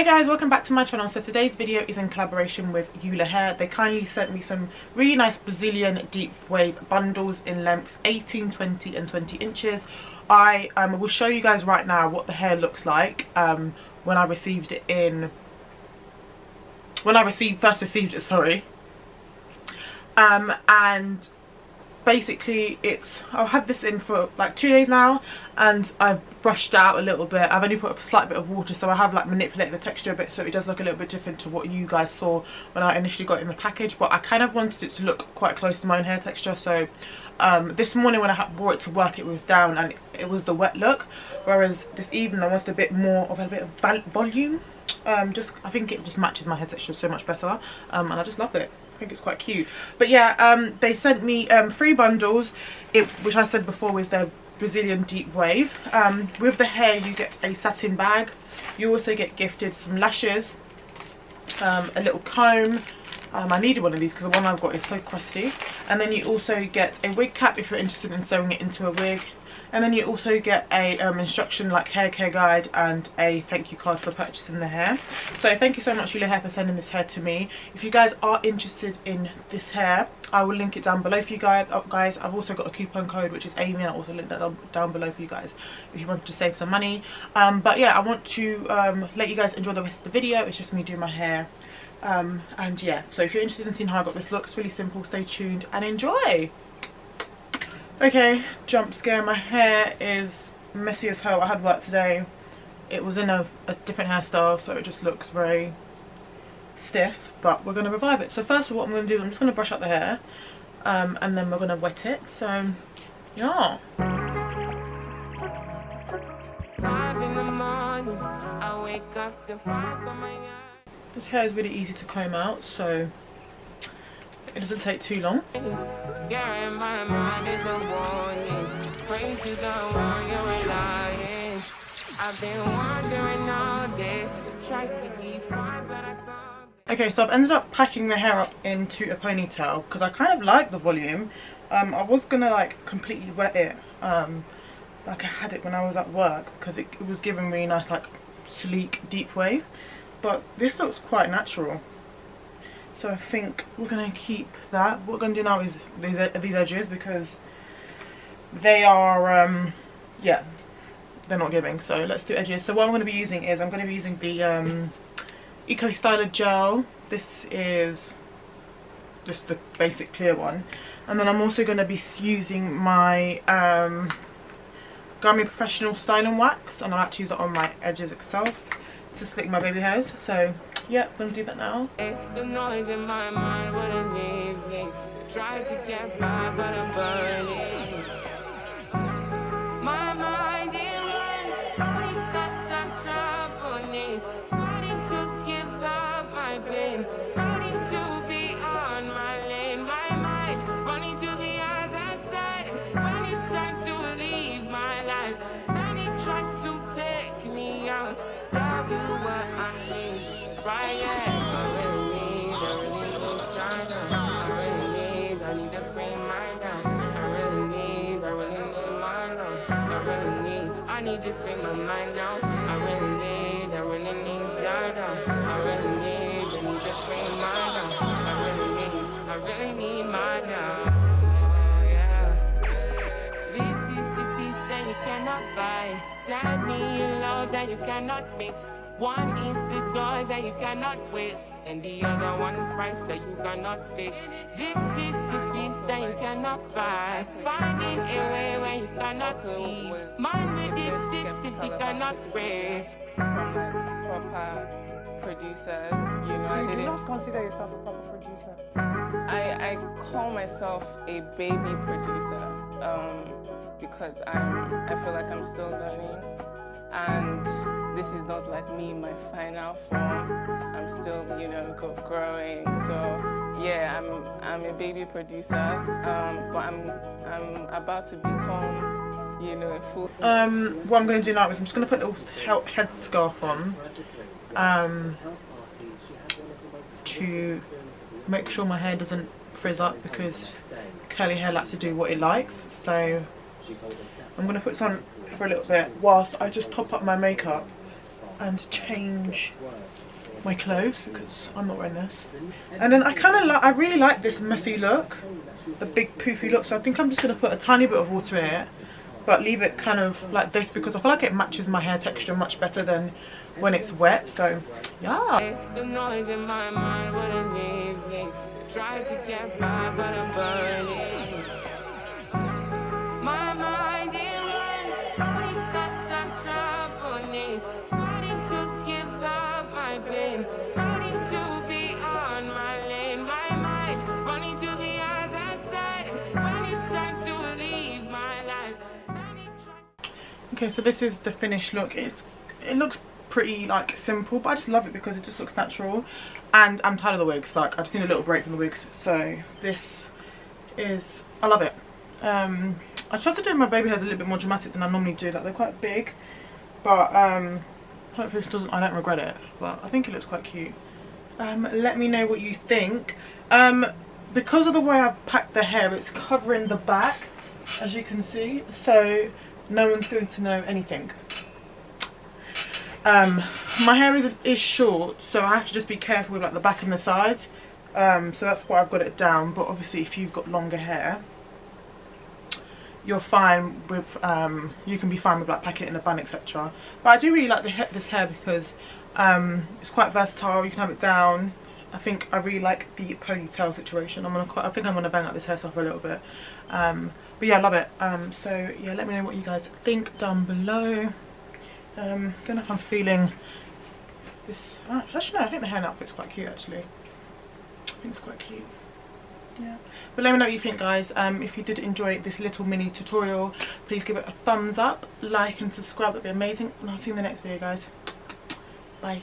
Hey guys, welcome back to my channel. So today's video is in collaboration with ULAHAIR. They kindly sent me some really nice Brazilian deep wave bundles in lengths 18, 20 and 20 inches. I will show you guys right now what the hair looks like when I received it in, first received it, sorry. And basically I've had this in for like 2 days now, and I've brushed out a little bit. I've only put a slight bit of water, so I have like manipulated the texture a bit so it does look a little bit different to what you guys saw when I initially got it in the package. But I kind of wanted it to look quite close to my own hair texture, so this morning when I brought it to work it was down and it was the wet look, whereas this evening I wanted a bit more of volume. I think it just matches my hair texture so much better, and I just love it. I think it's quite cute. But yeah, they sent me 3 bundles, which I said before was their Brazilian deep wave. With the hair you get a satin bag, you also get gifted some lashes, a little comb. I needed one of these because the one I've got is so crusty, and then you also get a wig cap if you're interested in sewing it into a wig. And then you also get a instruction like hair care guide and a thank you card for purchasing the hair. So thank you so much ULAHAIR for sending this hair to me. If you guys are interested in this hair, I will link it down below for you guys. I've also got a coupon code which is Amy, and I'll also link that down below for you guys if you want to save some money. But yeah, I want to let you guys enjoy the rest of the video. It's just me doing my hair. And yeah, so if you're interested in seeing how I got this look, it's really simple. Stay tuned and enjoy. Okay, jump scare. My hair is messy as hell. I had work today. It was in a different hairstyle, so it just looks very stiff, but we're going to revive it. So first of all, what I'm going to do, I'm just going to brush up the hair, and then we're going to wet it. So yeah. 5 in the morning, I wake up to 5 for my. This hair is really easy to comb out, so it doesn't take too long. Okay, so I've ended up packing the hair up into a ponytail because I kind of like the volume. I was gonna like completely wet it, like I had it when I was at work, because it was giving really nice like sleek deep wave, but this looks quite natural. So I think we're going to keep that. What we're going to do now is these edges, because they are, yeah, they're not giving. So let's do edges. So what I'm going to be using is, I'm going to be using the Eco Styler Gel. This is just the basic clear one. And then I'm also going to be using my Gummy Professional Styling Wax. And I'll actually use it on my edges itself to slick my baby hairs. So yeah, I'm gonna do that now. The noise in my mind wouldn't leave me. Try to get by, but I'm burning. My mind it runs, all these thoughts are troubling. Fighting to give up my pain, fighting to be on my lane. My mind running to the other side. When it's time to leave my life, then it tries to take me out. Tell you what I need. Right, yeah, I really need China. I need to free my mind. I need to free my mind now. I really need China. I need to free my mind. I really need mine now. Yeah. This is the peace that you cannot buy. Send me a love that you cannot mix. One is the joy that you cannot waste, and the other one price that you cannot fix. This is the peace that you cannot buy. Finding a way where you cannot see. Man with this system you cannot break. Proper producers, you know. So you do not consider yourself a proper producer? I call myself a baby producer, because I feel like I'm still learning, and this is not like me in my final form. I'm still, you know, growing. So yeah, I'm a baby producer, but I'm about to become, you know, a full. What I'm going to do now is I'm just going to put a little head scarf on, to make sure my hair doesn't frizz up, because curly hair likes to do what it likes. So I'm going to put this on for a little bit whilst I just top up my makeup and change my clothes because I'm not wearing this. And then I really like this messy look, the big poofy look, so I think I'm just going to put a tiny bit of water in it, but leave it kind of like this because I feel like it matches my hair texture much better than when it's wet. So yeah. The noise in my mind wouldn't leave me. Trying to get by, but I'm burning. My mind it runs, all these thoughts are troubling. Fighting to give up my pain, fighting to be on my lane. My mind running to the other side when it's time to leave my life. Okay, so this is the finished look. It looks pretty like simple, but I just love it because it just looks natural. And I'm tired of the wigs, like I just need a little break from the wigs. So this is, I love it. I tried to do my baby hairs a little bit more dramatic than I normally do, like they're quite big, but hopefully this doesn't, I don't regret it, but I think it looks quite cute. Let me know what you think. Because of the way I've packed the hair, it's covering the back, as you can see, so no one's going to know anything. My hair is short, so I have to just be careful with like the back and the sides, so that's why I've got it down. But obviously if you've got longer hair, you're fine with you can be fine with like packing it in a bun, etc. But I do really like this hair because it's quite versatile. You can have it down. I think I really like the ponytail situation. I think I'm gonna bang up this hairstyle for a little bit, but yeah, I love it. So yeah, let me know what you guys think down below. Don't know if I'm feeling this. Actually no, I think the hair outfit's quite cute actually. I think it's quite cute. Yeah, but let me know what you think, guys. If you did enjoy this little mini tutorial, please give it a thumbs up, like and subscribe. That'd be amazing, and I'll see you in the next video, guys. Bye.